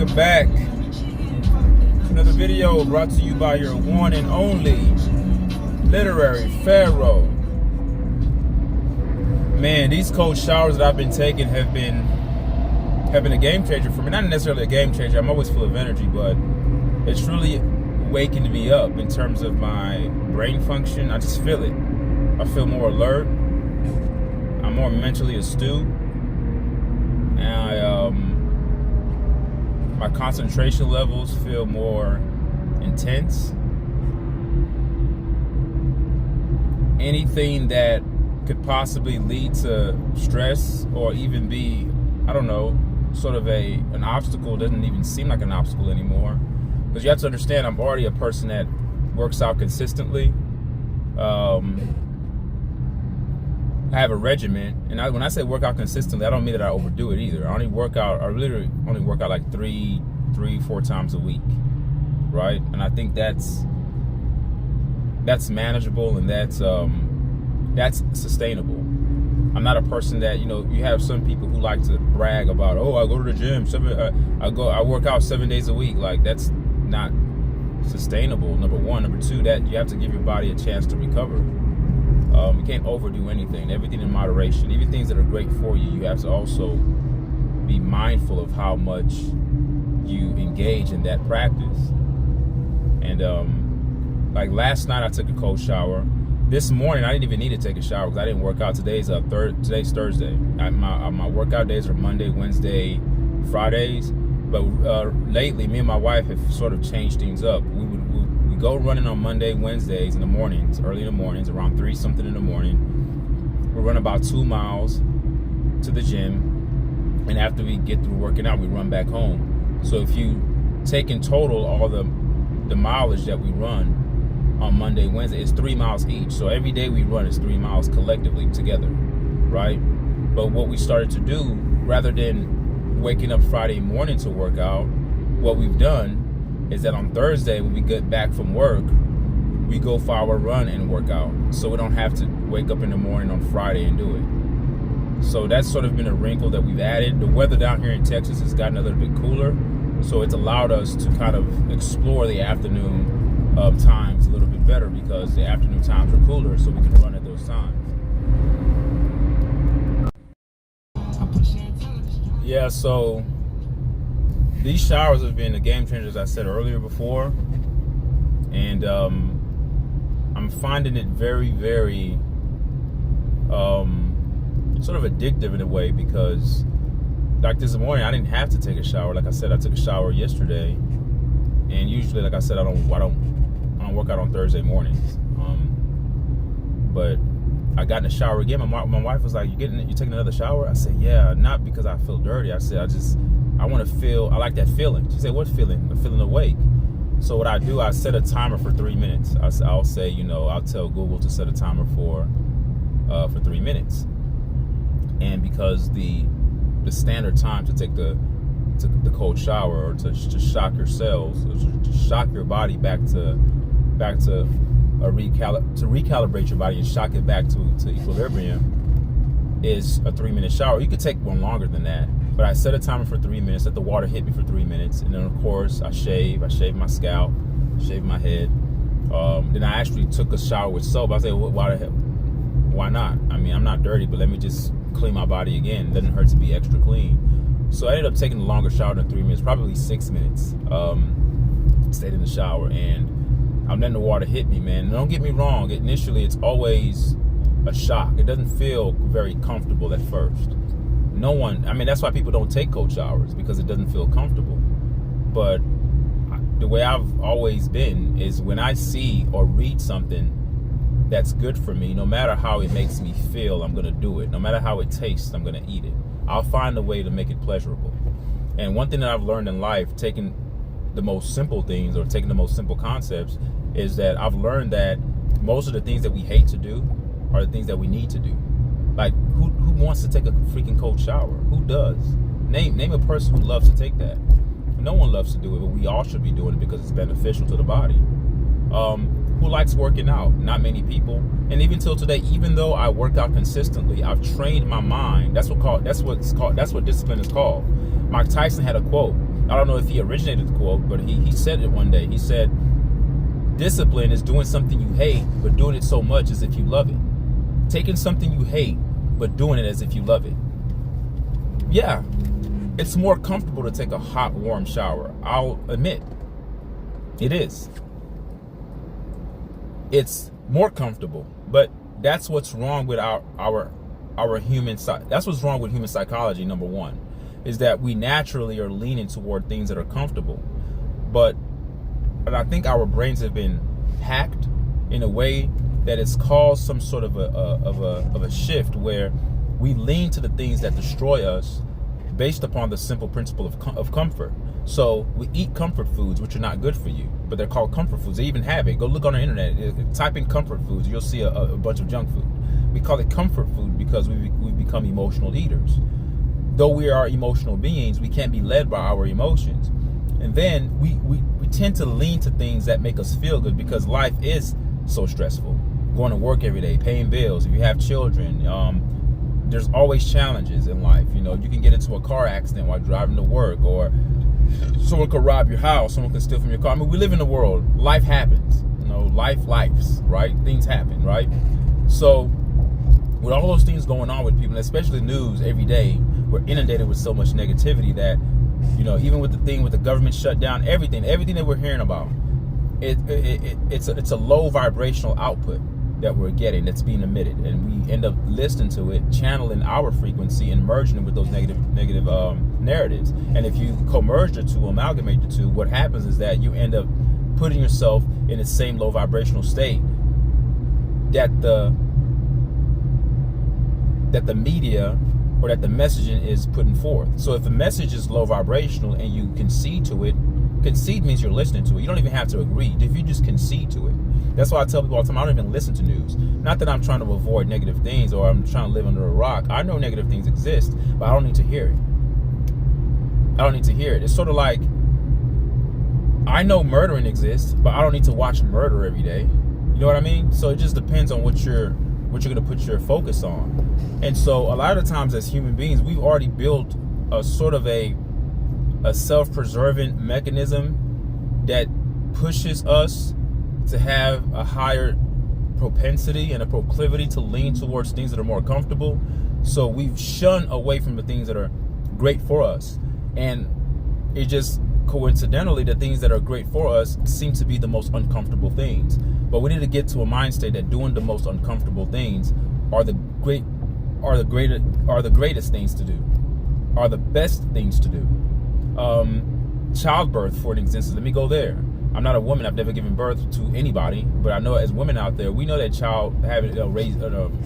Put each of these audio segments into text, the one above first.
welcome back. Another video brought to you by your one and only Literary Pharaoh. Man, these cold showers that I've been taking have been a game changer for me. Not necessarily a game changer, I'm always full of energy, but it's really waking me up in terms of my brain function. I just feel it. I feel more alert. I'm more mentally astute. And my concentration levels feel more intense. Anything that could possibly lead to stress or even be, I don't know, sort of an obstacle doesn't even seem like an obstacle anymore. Because you have to understand, I'm already a person that works out consistently. I have a regimen, and when I say work out consistently, I don't mean that I overdo it either. I literally only work out like three, 4 times a week, right? And I think that's manageable and that's sustainable. I'm not a person that, you have some people who like to brag about, oh, I go to the gym, I work out 7 days a week. Like, that's not sustainable, number one. Number two, that you have to give your body a chance to recover. You can't overdo anything. Everything in moderation. Even things that are great for you, you have to also be mindful of how much you engage in that practice. And like last night, I took a cold shower. This morning, I didn't even need to take a shower because I didn't work out. Today's Thursday. My workout days are Monday, Wednesday, Fridays. But lately, me and my wife have sort of changed things up. We go running on Monday, Wednesdays in the mornings, early in the mornings, around 3 something in the morning. We run about 2 miles to the gym, and after we get through working out, we run back home. So if you take in total all the mileage that we run on Monday, Wednesday, it's 3 miles each. So every day we run is 3 miles collectively together, right? But what we started to do, rather than waking up Friday morning to work out, what we've done is that on Thursday, when we get back from work, we go for our run and work out. So we don't have to wake up in the morning on Friday and do it. So that's sort of been a wrinkle that we've added. The weather down here in Texas has gotten a little bit cooler, so it's allowed us to kind of explore the afternoon times a little bit better because the afternoon times are cooler, so we can run at those times. Yeah, so these showers have been a game changer, as I said earlier before, and I'm finding it very, very sort of addictive in a way because, like this morning, I didn't have to take a shower. Like I said, I took a shower yesterday, and usually, like I said, I don't work out on Thursday mornings. But I got in the shower again. My wife was like, "You taking another shower?" I said, "Yeah, not because I feel dirty." I said, I want to feel, I like that feeling. She said, "What feeling?" "I'm feeling awake." So what I do, I set a timer for 3 minutes. I'll say, I'll tell Google to set a timer for 3 minutes. And because the standard time to take the cold shower, or to shock your cells, or to shock your body back to recalibrate your body and shock it back to equilibrium, is a 3-minute shower. You could take one longer than that. But I set a timer for 3 minutes, let the water hit me for 3 minutes, and then of course I shave my scalp, shave my head. Then I actually took a shower with soap. I said, why not? I mean, I'm not dirty, but let me just clean my body again. It doesn't hurt to be extra clean. So I ended up taking a longer shower than 3 minutes, probably 6 minutes. Stayed in the shower, and I'm letting the water hit me, man. And don't get me wrong, initially it's always a shock. It doesn't feel very comfortable at first. That's why people don't take cold showers, because it doesn't feel comfortable. But the way I've always been is when I see or read something that's good for me, no matter how it makes me feel, I'm going to do it. No matter how it tastes, I'm going to eat it. I'll find a way to make it pleasurable. And one thing that I've learned in life, taking the most simple things or taking the most simple concepts, is that I've learned that most of the things that we hate to do are the things that we need to do. Like, who wants to take a freaking cold shower? Who does? Name a person who loves to take that. No one loves to do it, but we all should be doing it because it's beneficial to the body. Who likes working out? Not many people. And even till today, even though I work out consistently, I've trained my mind. That's what discipline is called. Mike Tyson had a quote. I don't know if he originated the quote, but he said it one day. He said, discipline is doing something you hate, but doing it so much as if you love it. Taking something you hate, but doing it as if you love it. Yeah, it's more comfortable to take a hot, warm shower. I'll admit, it is. It's more comfortable, but that's what's wrong with our human side. That's what's wrong with human psychology. Number one, is that we naturally are leaning toward things that are comfortable, but I think our brains have been hacked in a way that it's caused some sort of a shift where we lean to the things that destroy us based upon the simple principle of comfort. So we eat comfort foods, which are not good for you, but they're called comfort foods. They even have it. Go look on the internet, type in comfort foods, you'll see a bunch of junk food. We call it comfort food because we've become emotional eaters. Though we are emotional beings, we can't be led by our emotions. And then we tend to lean to things that make us feel good because life is so stressful. Going to work every day, paying bills, if you have children, there's always challenges in life. You know, you can get into a car accident while driving to work, or someone could rob your house, someone can steal from your car. I mean, we live in a world, life happens. You know, lives, right? Things happen, right? So with all those things going on with people, especially news every day, we're inundated with so much negativity that, you know, even with the thing with the government shutdown, everything that we're hearing about, it's a low vibrational output that we're getting, that's being emitted, and we end up listening to it, channeling our frequency and merging it with those negative narratives. And if you co-merge the two, amalgamate the two, what happens is that you end up putting yourself in the same low vibrational state that the media or that the messaging is putting forth. So if the message is low vibrational and you concede to it, concede means you're listening to it. You don't even have to agree. If you just concede to it. That's why I tell people all the time, I don't even listen to news. Not that I'm trying to avoid negative things or I'm trying to live under a rock. I know negative things exist, but I don't need to hear it. I don't need to hear it. It's sort of like, I know murdering exists, but I don't need to watch murder every day. You know what I mean? So it just depends on what you're going to put your focus on. And so a lot of times as human beings, we've already built a sort of a self-preserving mechanism that pushes us to have a higher propensity and a proclivity to lean towards things that are more comfortable. So we've shunned away from the things that are great for us. And it just coincidentally, the things that are great for us seem to be the most uncomfortable things. But we need to get to a mind state that doing the most uncomfortable things are the greatest things to do, are the best things to do. Childbirth, for instance, let me go there. I'm not a woman. I've never given birth to anybody, but I know as women out there, we know that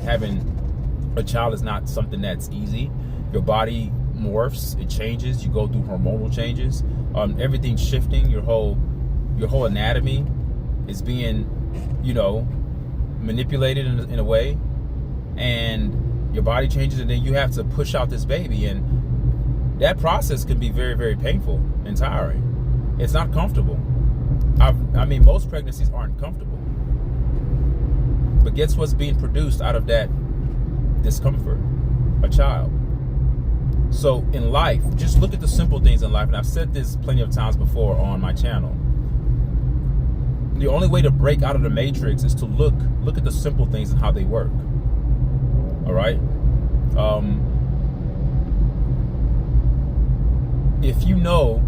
having a child is not something that's easy. Your body morphs, it changes. You go through hormonal changes. Everything's shifting. Your whole anatomy is being, manipulated in a way, and your body changes, and then you have to push out this baby, and that process can be very, very painful and tiring. It's not comfortable. Most pregnancies aren't comfortable. But guess what's being produced out of that discomfort? A child. So in life, just look at the simple things in life. And I've said this plenty of times before on my channel. The only way to break out of the matrix is to look at the simple things and how they work. All right? If you know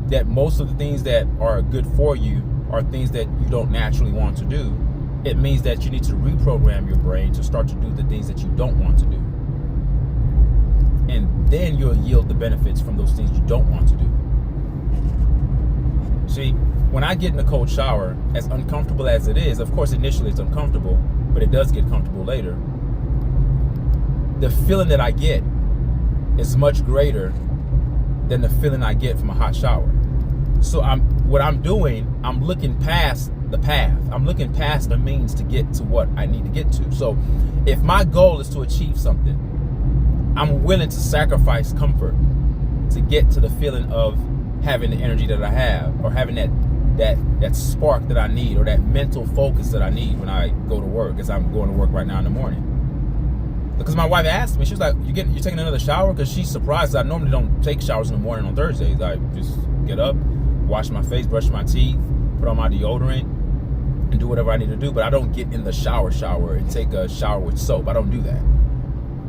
that most of the things that are good for you are things that you don't naturally want to do, it means that you need to reprogram your brain to start to do the things that you don't want to do. And then you'll yield the benefits from those things you don't want to do. See, when I get in a cold shower, as uncomfortable as it is, of course initially it's uncomfortable, but it does get comfortable later. The feeling that I get is much greater than the feeling I get from a hot shower. So I'm looking past the path. I'm looking past the means to get to what I need to get to. So if my goal is to achieve something, I'm willing to sacrifice comfort to get to the feeling of having the energy that I have, or having that spark that I need, or that mental focus that I need when I go to work, as I'm going to work right now in the morning. Because my wife asked me, she was like, "You taking another shower?" Because she's surprised. I normally don't take showers in the morning on Thursdays. I just get up, wash my face, brush my teeth, put on my deodorant, and do whatever I need to do. But I don't get in the shower and take a shower with soap. I don't do that.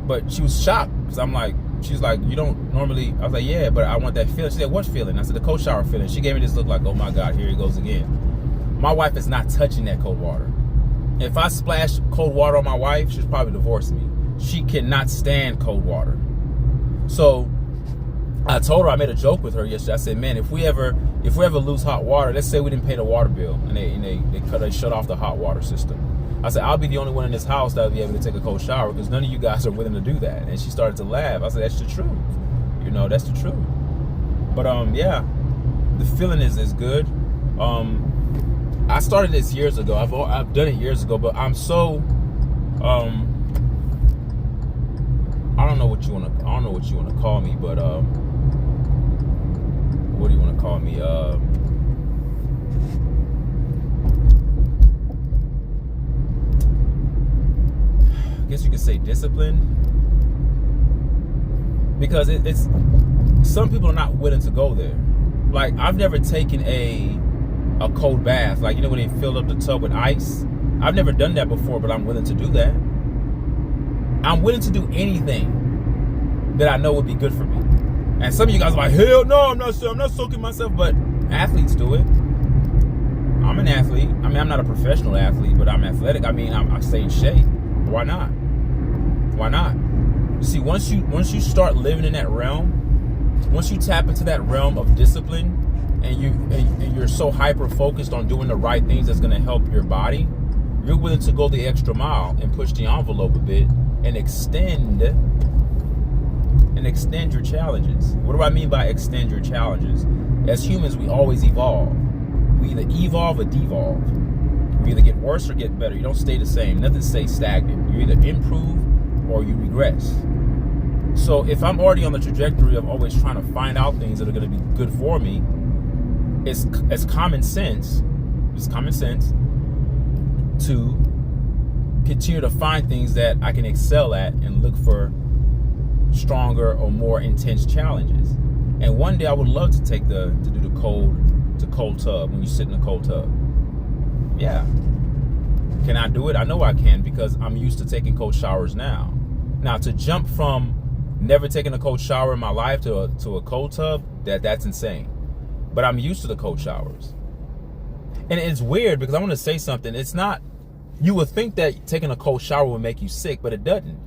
But she was shocked because I'm like, she's like, "You don't normally." I was like, "Yeah, but I want that feeling." She said, "What feeling?" I said, "The cold shower feeling." She gave me this look like, "Oh my God, here he goes again." My wife is not touching that cold water. If I splash cold water on my wife, she'll probably divorce me. She cannot stand cold water. So I told her, I made a joke with her yesterday. I said, "Man, if we ever lose hot water, let's say we didn't pay the water bill and they shut off the hot water system." I said, "I'll be the only one in this house that will be able to take a cold shower because none of you guys are willing to do that." And she started to laugh. I said, "That's the truth. You know, that's the truth." But yeah, the feeling is good. I started this years ago. I've done it years ago, but I'm so I don't know what you want to call me, but what do you want to call me? I guess you could say discipline, because it's some people are not willing to go there. Like, I've never taken a cold bath, like, you know, when they filled up the tub with ice. I've never done that before, but I'm willing to do that. I'm willing to do anything that I know would be good for me. And some of you guys are like, "Hell no, I'm not soaking myself." But athletes do it. I'm an athlete. I mean, I'm not a professional athlete, but I'm athletic. I mean, I stay in shape. Why not? Why not? You see, once you start living in that realm, once you tap into that realm of discipline, and you're so hyper focused on doing the right things that's going to help your body, you're willing to go the extra mile and push the envelope a bit and extend your challenges. What do I mean by extend your challenges? As humans, we always evolve. We either evolve or devolve. You either get worse or get better. You don't stay the same. Nothing stays stagnant. You either improve or you regress. So if I'm already on the trajectory of always trying to find out things that are going to be good for me, it's common sense. It's common sense to continue to find things that I can excel at and look for stronger or more intense challenges. And one day I would love to do the cold tub, when you sit in a cold tub. Yeah. Can I do it? I know I can, because I'm used to taking cold showers now. Now, to jump from never taking a cold shower in my life to a cold tub, that's insane. But I'm used to the cold showers. And it's weird because I want to say something. It's not, you would think that taking a cold shower would make you sick, but it doesn't.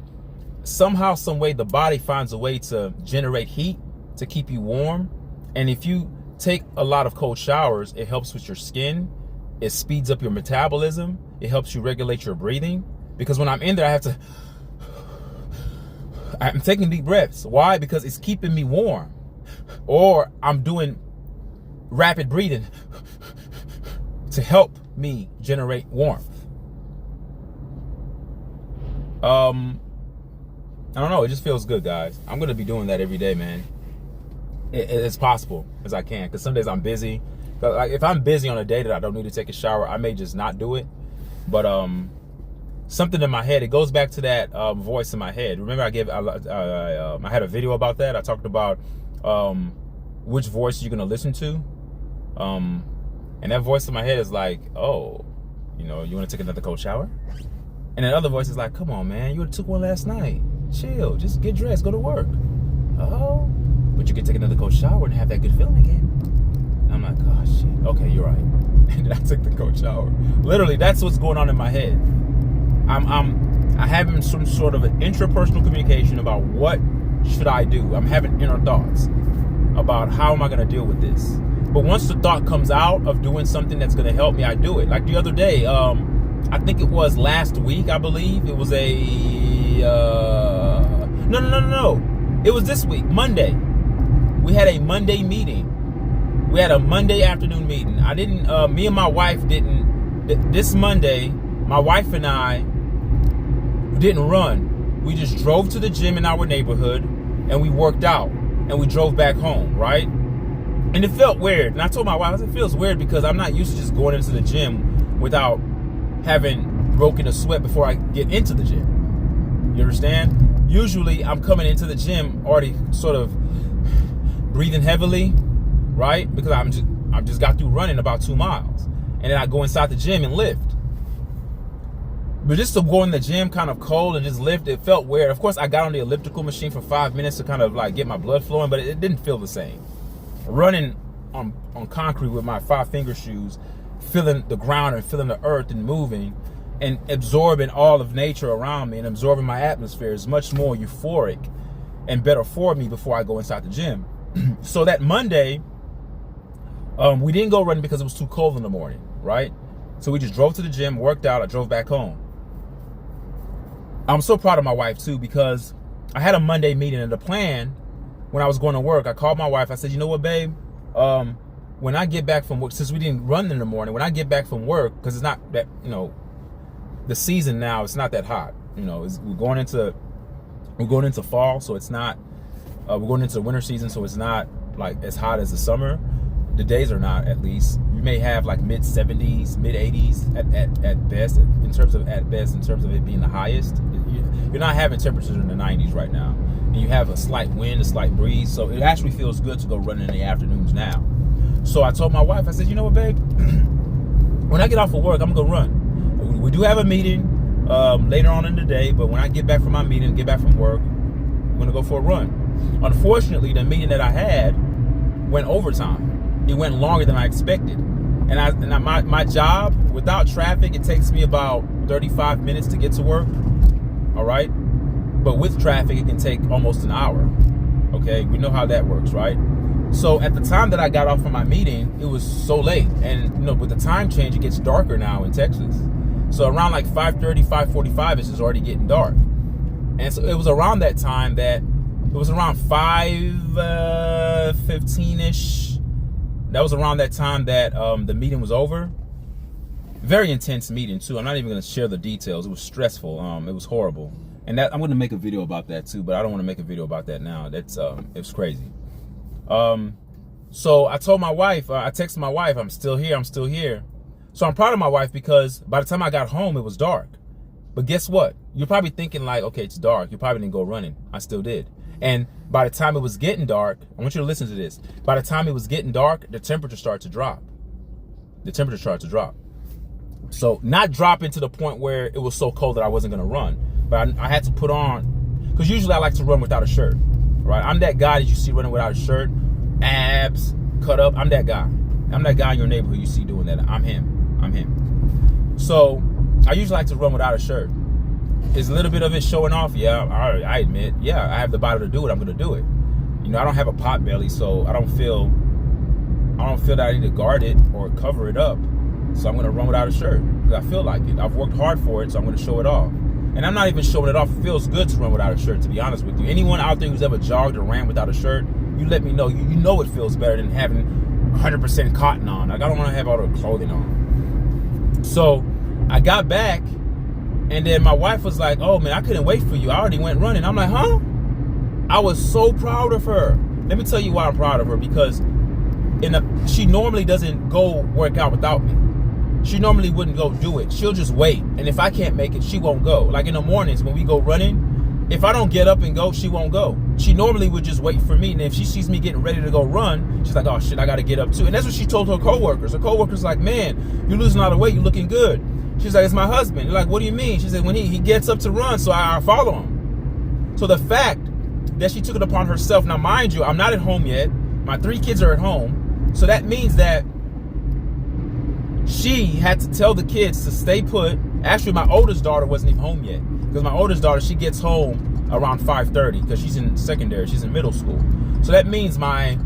Somehow, some way, the body finds a way to generate heat to keep you warm. And if you take a lot of cold showers, it helps with your skin. It speeds up your metabolism. It helps you regulate your breathing. Because when I'm in there, I'm taking deep breaths. Why? Because it's keeping me warm. Or I'm doing rapid breathing to help me generate warmth. I don't know. It just feels good, guys. I'm going to be doing that every day, man. As possible as I can. Because some days I'm busy. Like, if I'm busy on a day that I don't need to take a shower, I may just not do it. But something in my head, it goes back to that voice in my head. Remember, I had a video about that. I talked about which voice you're going to listen to. And that voice in my head is like, "Oh, you want to take another cold shower?" And that other voice is like, "Come on, man, you took one last night. Chill, just get dressed, go to work." "Oh, but you can take another cold shower and have that good feeling again." And I'm like, "Oh shit, okay, you're right." And then I took the cold shower. Literally, that's what's going on in my head. I having some sort of an intrapersonal communication about what should I do. I'm having inner thoughts about how am I going to deal with this. But once the thought comes out of doing something that's going to help me, I do it. Like the other day, I think it was last week, I believe. It was no. It was this week, Monday. We had a Monday meeting. We had a Monday afternoon meeting. Me and my wife this Monday, my wife and I didn't run. We just drove to the gym in our neighborhood and we worked out and we drove back home, right? And it felt weird. And I told my wife, I said, it feels weird because I'm not used to just going into the gym without having broken a sweat before I get into the gym. You understand? Usually I'm coming into the gym already sort of breathing heavily, right? Because I've just got through running about 2 miles. And then I go inside the gym and lift. But just to go in the gym kind of cold and just lift, it felt weird. Of course, I got on the elliptical machine for 5 minutes to kind of like get my blood flowing, but it didn't feel the same. Running on concrete with my 5-finger shoes, feeling the ground and feeling the earth and moving and absorbing all of nature around me and absorbing my atmosphere is much more euphoric and better for me before I go inside the gym. So that Monday, we didn't go running because it was too cold in the morning, right? So we just drove to the gym, worked out, I drove back home. I'm so proud of my wife too, because I had a Monday meeting, and the plan when I was going to work, I called my wife. I said, you know what, babe? When I get back from work, since we didn't run in the morning, when I get back from work, because it's not that, the season now, it's not that hot. We're going into fall, so it's not. We're going into the winter season, so it's not like as hot as the summer. The days are not, at least. You may have like mid 70s, mid 80s at best, in terms of it being the highest. You're not having temperatures in the 90s right now. And you have a slight wind, a slight breeze. So it actually feels good to go running in the afternoons now. So I told my wife, I said, you know what, babe? When I get off of work, I'm going to go run. We do have a meeting later on in the day, but when I get back from my meeting, get back from work, I'm going to go for a run. Unfortunately, the meeting that I had went overtime. It went longer than I expected. And my job, without traffic, it takes me about 35 minutes to get to work. All right. But with traffic, it can take almost an hour. Okay. We know how that works, right? So at the time that I got off from my meeting, it was so late. And, with the time change, it gets darker now in Texas. So around like 5:30, 5:45, it's just already getting dark. And so it was around that time that it was around 5:15-ish. That was around that time that the meeting was over. Very intense meeting too. I'm not even going to share the details. It was stressful. It was horrible. And that I'm going to make a video about that too, but I don't want to make a video about that now. That's it was crazy. So I told my wife, I texted my wife, I'm still here. So I'm proud of my wife because by the time I got home, it was dark. But guess what? You're probably thinking like, okay, it's dark. You probably didn't go running. I still did. And by the time it was getting dark, I want you to listen to this. By the time it was getting dark, the temperature started to drop. So not dropping to the point where it was so cold that I wasn't going to run. But I had to put on, because usually I like to run without a shirt. Right? I'm that guy that you see running without a shirt, abs, cut up. I'm that guy. I'm that guy in your neighborhood you see doing that. I'm him. So I usually like to run without a shirt. Is a little bit of it showing off? Yeah, I admit. Yeah, I have the body to do it. I'm going to do it. I don't have a pot belly, so I don't feel that I need to guard it or cover it up. So I'm going to run without a shirt because I feel like it. I've worked hard for it, so I'm going to show it off. And I'm not even showing it off. It feels good to run without a shirt, to be honest with you. Anyone out there who's ever jogged or ran without a shirt, you let me know. You know it feels better than having 100% cotton on. Like, I don't want to have all the clothing on. So I got back. And then my wife was like, oh, man, I couldn't wait for you. I already went running. I'm like, huh? I was so proud of her. Let me tell you why I'm proud of her. Because she normally doesn't go work out without me. She normally wouldn't go do it. She'll just wait. And if I can't make it, she won't go. Like in the mornings when we go running, if I don't get up and go, she won't go. She normally would just wait for me. And if she sees me getting ready to go run, she's like, oh, shit, I got to get up too. And that's what she told her coworkers. Her coworkers like, man, you're losing a lot of weight. You're looking good. She's like, it's my husband. You're like, what do you mean? She said, when he gets up to run, so I follow him. So the fact that she took it upon herself. Now, mind you, I'm not at home yet. My 3 kids are at home. So that means that she had to tell the kids to stay put. Actually, my oldest daughter wasn't even home yet. Because my oldest daughter, she gets home around 5:30 because she's in secondary. She's in middle school. So that means my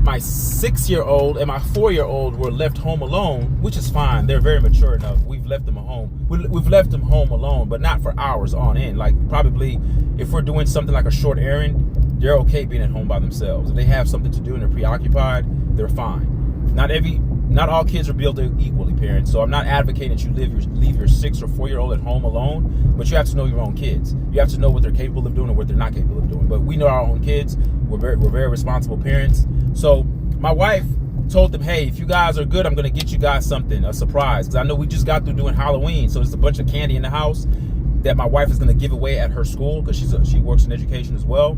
6-year-old and my 4-year-old were left home alone, which is fine. They're very mature enough. We've left them home. We've left them home alone, but not for hours on end. Like probably if we're doing something like a short errand, they're okay being at home by themselves. If they have something to do and they're preoccupied, they're fine. Not all kids are built equally, parents. So I'm not advocating that you leave your 6 or 4-year-old at home alone, but you have to know your own kids. You have to know what they're capable of doing and what they're not capable of doing. But we know our own kids. We're very responsible parents. So my wife told them, hey, if you guys are good, I'm going to get you guys something, a surprise. Because I know we just got through doing Halloween, so there's a bunch of candy in the house. that my wife is going to give away at her school, because she works in education as well.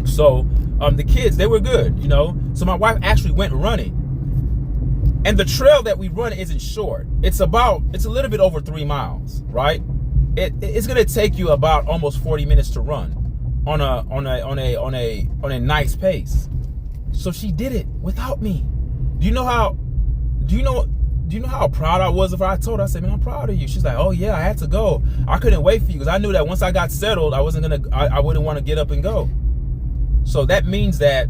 So the kids, they were good, you know. So my wife actually went running. And the trail that we run isn't short. It's a little bit over 3 miles, right? It's going to take you about almost 40 minutes to run on a nice pace. So she did it without me. Do you know how proud I was of her? I told her, I said, man, I'm proud of you. She's like, oh yeah, I had to go. I couldn't wait for you, because I knew that once I got settled, I wouldn't want to get up and go. So that means that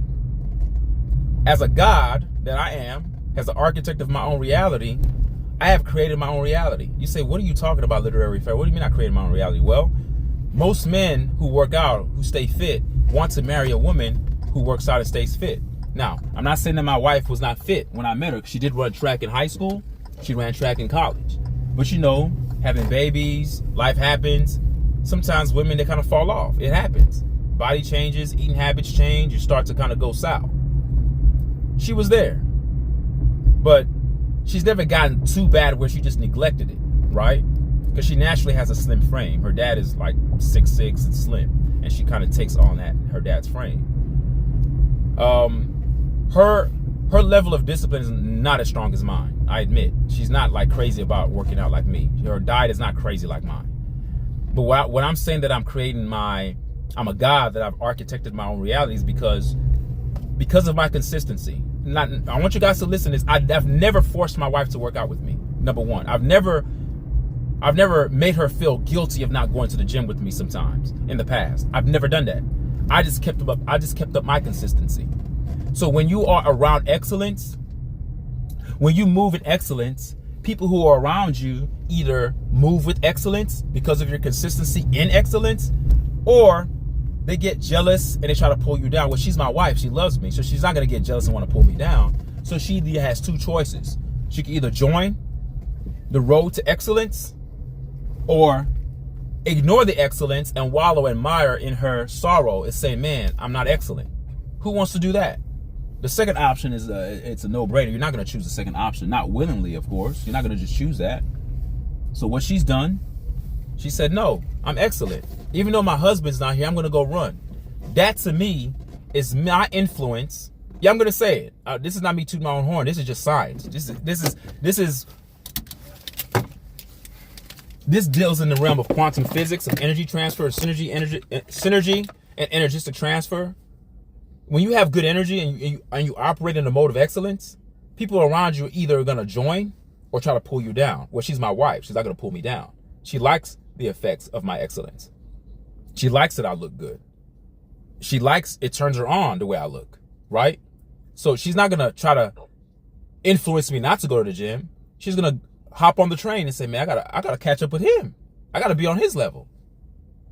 as a God that I am, as the architect of my own reality, I have created my own reality. You say, what are you talking about, literary fair? What do you mean I created my own reality? Well, most men who work out, who stay fit, want to marry a woman who works out and stays fit. Now, I'm not saying that my wife was not fit when I met her. She did run track in high school. She ran track in college. But you know, having babies, life happens. Sometimes women, they kind of fall off. It happens. Body changes, eating habits change. You start to kind of go south. She was there. But she's never gotten too bad where she just neglected it, right? Because she naturally has a slim frame. Her dad is like 6'6" and slim. And she kind of takes on her dad's frame. Her level of discipline is not as strong as mine, I admit. She's not like crazy about working out like me. Her diet is not crazy like mine. But what I'm saying that I'm a God, that I've architected my own realities because of my consistency. I want you guys to listen to this. I've never forced my wife to work out with me. Number one, I've never made her feel guilty of not going to the gym with me sometimes in the past. I've never done that. I just kept up my consistency. So when you are around excellence, when you move in excellence, people who are around you either move with excellence because of your consistency in excellence, or they get jealous and they try to pull you down. Well, she's my wife. She loves me. So she's not going to get jealous and want to pull me down. So she either has two choices. She can either join the road to excellence or ignore the excellence and wallow and mire in her sorrow and say, man, I'm not excellent. Who wants to do that? The second option is it's a no-brainer. You're not going to choose the second option. Not willingly, of course. You're not going to just choose that. So what she's done, she said, no, I'm excellent. Even though my husband's not here, I'm going to go run. That, to me, is my influence. Yeah, I'm going to say it. This is not me tooting my own horn. This is just science. This deals in the realm of quantum physics, of energy transfer, synergy and energistic transfer. When you have good energy and you operate in a mode of excellence, people around you are either going to join or try to pull you down. Well, she's my wife. She's not going to pull me down. She likes the effects of my excellence. She likes that I look good. She likes it turns her on the way I look, right? So she's not going to try to influence me not to go to the gym. She's going to hop on the train and say, man, I gotta catch up with him. I gotta be on his level.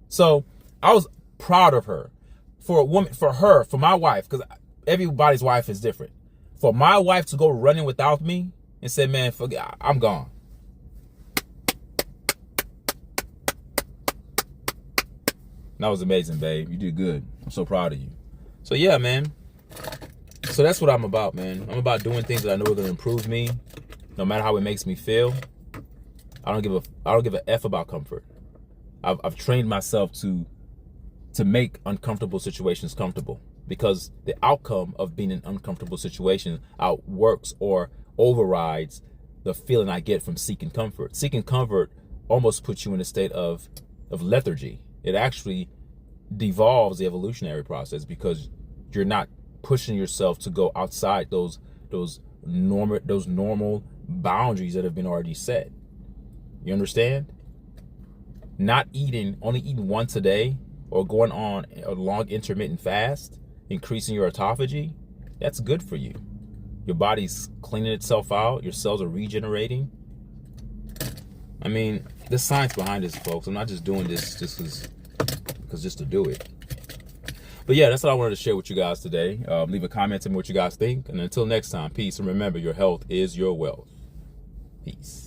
So I was proud of her. For a woman, for my wife, because everybody's wife is different. For my wife to go running without me and say, man, I'm gone. That was amazing, babe. You did good. I'm so proud of you. So yeah, man. So that's what I'm about, man. I'm about doing things that I know are gonna improve me, no matter how it makes me feel. I don't give a F about comfort. I've trained myself to make uncomfortable situations comfortable, because the outcome of being in an uncomfortable situation outworks or overrides the feeling I get from seeking comfort. Seeking comfort almost puts you in a state of lethargy. It actually devolves the evolutionary process, because you're not pushing yourself to go outside those normal boundaries that have been already set. You understand? Only eating once a day, or going on a long intermittent fast, increasing your autophagy, that's good for you. Your body's cleaning itself out. Your cells are regenerating. I mean, there's science behind this, folks. I'm not just doing this just to do it. But yeah, that's what I wanted to share with you guys today. Leave a comment, tell me what you guys think. And until next time, peace. And remember, your health is your wealth. Peace.